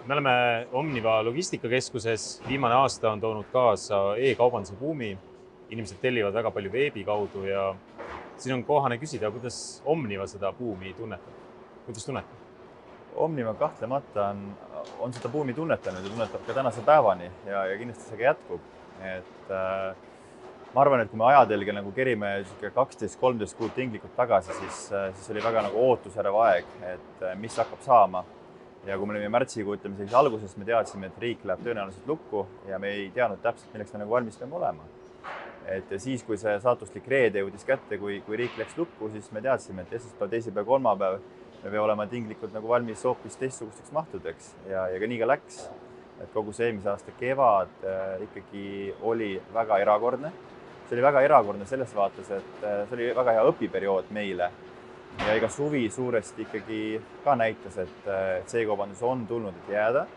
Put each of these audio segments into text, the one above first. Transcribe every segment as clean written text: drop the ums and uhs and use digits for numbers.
Me oleme Omniva logistikakeskuses. Viimane aasta on toonud kaasa e-kaubanduse buumi. Inimesed tellivad väga palju veebi kaudu ja siin on kohane küsida, kuidas Omniva seda buumi tunnetab. Kuidas tunnetab? Omniva kahtlemata on seda buumi tunnetanud ja tunnetab ka tänase päevani ja kindlasti see ka jätkub. Ma arvan, et kui me ajatelge kerime 12-13 kuud tinglikult tagasi, siis oli väga ootusärev aeg, et mis hakkab saama. Ja kui me olime märtsikuu alguses, me teadsime, et riik läheb tõenäoliselt lukku ja me ei teadnud täpselt, milleks me valmis peame olema. Ja siis, kui see saatuslik reede jõudis kätte, kui riik läks lukku, siis me teadsime, et esmaspäev, teisipäev, kolmapäev me peame olema tinglikult valmis hoopis teistsugusteks mahtudeks ja ka nii ka läks. Et kogu see eelmise aasta kevad ikkagi oli väga erakordne. See oli väga erakordne selles vaates, et see oli väga hea õpiperiood meile. Ja iga suvi suuresti ikkagi ka näitas, et see kaubandus on tulnud, et jääda.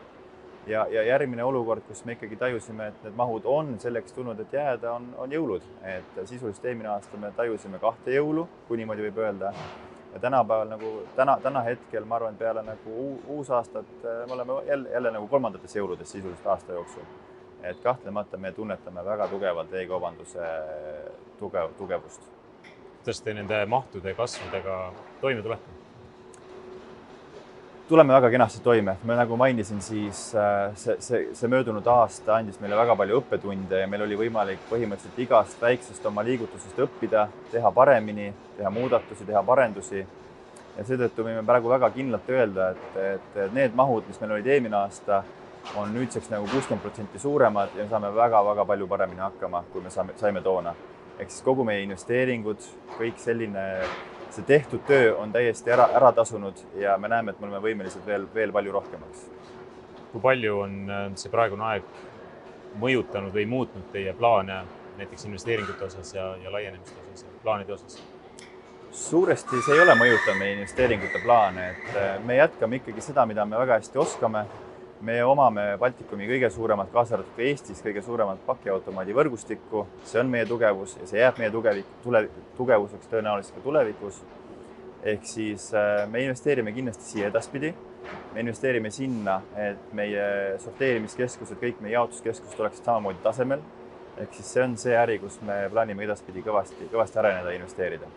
Ja järgmine olukord, kus me ikkagi tajusime, et need mahud on selleks tulnud, et jääda, on jõulud. Et sisuliselt eelmine aasta me tajusime 2 jõulu, kui niimoodi võib öelda. Ja tänapäeval, täna hetkel, ma arvan, peale uusaastat me oleme jälle 3. jõuludes sisuliselt aasta jooksul. Et kahtlemata me tunnetame väga tugevalt e-kaubanduse tugevust. Kuidas te nende mahtude kasvudega toime tulete? Tuleme väga kenasti toime. Me nagu mainisin, siis see möödunud aasta andis meile väga palju õppetunde ja meil oli võimalik põhimõtteliselt igast väiksest oma liigutusest õppida, teha paremini, teha muudatusi, teha parendusi. Ja seetõttu võime praegu väga kindlalt öelda, et need mahud, mis meil olid eelmine aasta, on nüüdseks 60% suuremad ja me saame väga-väga palju paremini hakkama, kui me saime toona. Ehk siis kogu meie investeeringud, kõik see tehtud töö on täiesti ära tasunud ja me näeme, et me oleme võimelised veel palju rohkemaks. Kui palju on see praegune aeg mõjutanud või muutnud teie plaane näiteks investeeringute osas ja laienemiste osas ja plaanide osas? Suuresti see ei ole mõjutanud meie investeeringute plaane, et me jätkame ikkagi seda, mida me väga hästi oskame. Me omame Baltikumi kõige suuremat, kaasa arvatud Eestis kõige suuremat pakiautomaadi võrgustikku. See on meie tugevus ja see jääb meie tugevuseks tõenäoliselt ka tulevikus. Ehk siis me investeerime kindlasti siia edaspidi. Me investeerime sinna, et meie sorteerimiskeskused, kõik meie jaotuskeskused oleksid samamoodi tasemel. Ehk siis see on see äri, kus me plaanime edaspidi kõvasti areneda ja investeerida.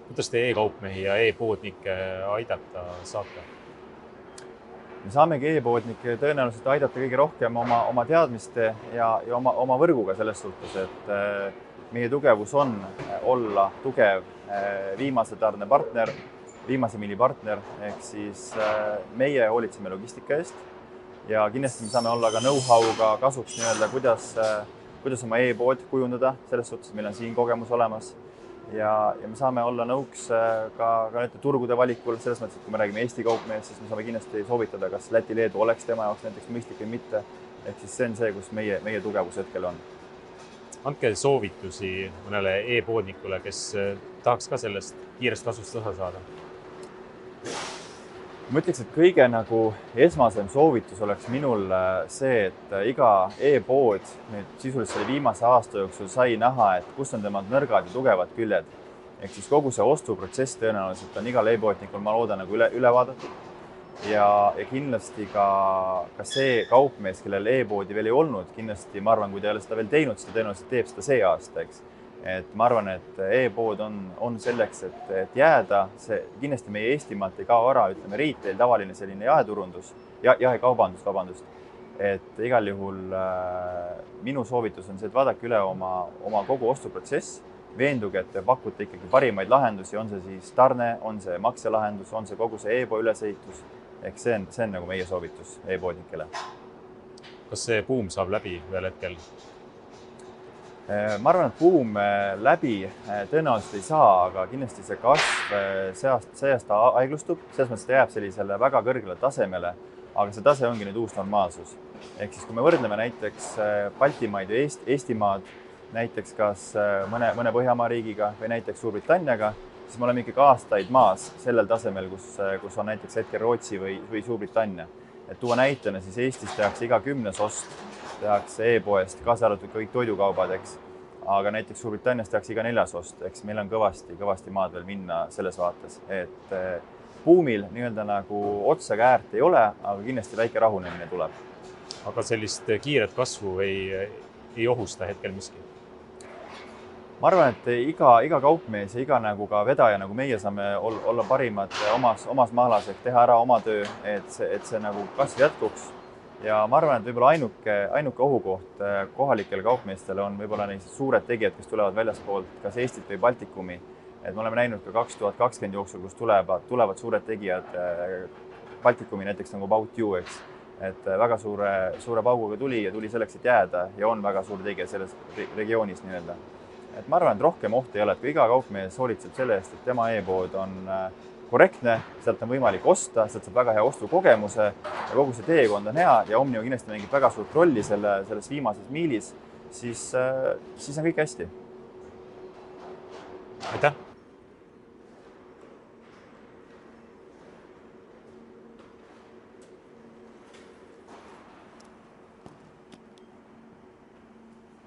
Kuidas te e-kaupmehi ja e-poodnikke aidata saate? Me saamegi e-poodnikke tõenäoliselt aidata kõige rohkem oma teadmiste ja oma võrguga selles suhtes, et meie tugevus on olla tugev viimase tarne partner, viimase miili partner, ehk siis meie hoolitseme logistika eest ja kindlasti me saame olla ka know-how'ga kasuks kuidas oma e-pood kujundada, selles suhtes meil on siin kogemus olemas. Ja me saame olla nõuks ka turgude valikul, selles mõttes, et kui me räägime Eesti kaupmehest, siis me saame kindlasti soovitada, kas Läti-Leedu oleks tema jaoks näiteks mõistlik või mitte. Ehk siis see on see, kus meie tugevus hetkel on. Andke soovitusi mõnele e-poodnikule, kes tahaks ka sellest kiirest kasvust osa saada. Ma ütleks, et kõige esmasem soovitus oleks minul see, et iga e-pood sisuliselt viimase aasta jooksul sai näha, et kus on tema nõrgad ja tugevad küljed. Ehk siis kogu see ostuprotsess tõenäoliselt on igal e-poodnikul, ma loodan, üle vaadatud. Ja kindlasti ka see kaupmees, kellel e-poodi veel ei olnud, kindlasti ma arvan, kui ta ei ole seda veel teinud, siis ta tõenäoliselt teeb seda see aasta, eks. Et ma arvan, et e-pood on selleks, et jääda. See kindlasti meie Eestimaalt ei kao ära, ütleme retail, tavaline selline jaeturundus, jaekaubandus, Et igal juhul minu soovitus on see, et vaadake üle oma kogu ostuprotsess, veenduge, et te pakute ikkagi parimaid lahendusi, on see siis tarne, on see makselahendus, on see kogu see e-poe ülesehitus. Ehk see on meie soovitus e-poodnikele. Kas see buum saab läbi ühel hetkel? Ma arvan, et buum läbi tõenäoliselt ei saa, aga kindlasti see kasv see aasta aeglustub, selles mõttes ta jääb sellisele väga kõrgele tasemele, aga see tase ongi nüüd uus normaalsus. Ehk siis, kui me võrdleme näiteks Baltimaid ja Eestimaad, näiteks kas mõne Põhjamaa riigiga või näiteks Suurbritanniaga, siis me oleme ikkagi aastaid maas sellel tasemel, kus on näiteks hetkel Rootsi või Suurbritannia. Et tuua näitena, siis Eestis tehakse iga 10. ost, tehakse e-poest, kaasa arvatud kõik toidukaubad, eks. Aga näiteks Suurbritannias tehakse iga 4. ost, eks meil on kõvasti maad veel minna selles vaates. Et buumil nii-öelda nagu otsa käärt ei ole, aga kindlasti väike rahunemine tuleb. Aga sellist kiiret kasvu ei ohusta hetkel miski? Ma arvan, et iga kaupmees ja iga nagu ka vedaja, nagu meie saame olla parimad omas maalas ehk teha ära oma töö, et see nagu kasv jätkuks. Ja ma arvan, et võib-olla ainuke ohukoht kohalikel kaupmeestel on võib-olla neist suured tegijad, kes tulevad väljaspoolt kas Eestit või Baltikumi. Et me oleme näinud ka 2020 jooksul, kus tulevad suured tegijad Baltikumi, näiteks nagu About You, eks. Et väga suure pauguga tuli ja tuli selleks, et jääda ja on väga suur tegija selles regioonis nii-öelda. Et ma arvan, et rohkem ohti ei ole, et kui iga kaupmees hoolitseb selle eest, et tema e-pood on korrektne, sealt on võimalik osta, sealt saab väga hea ostukogemuse ja kogu see teekond on hea ja Omniva kindlasti mängib väga suurt rolli selles viimases miilis, siis on kõik hästi. Aitäh!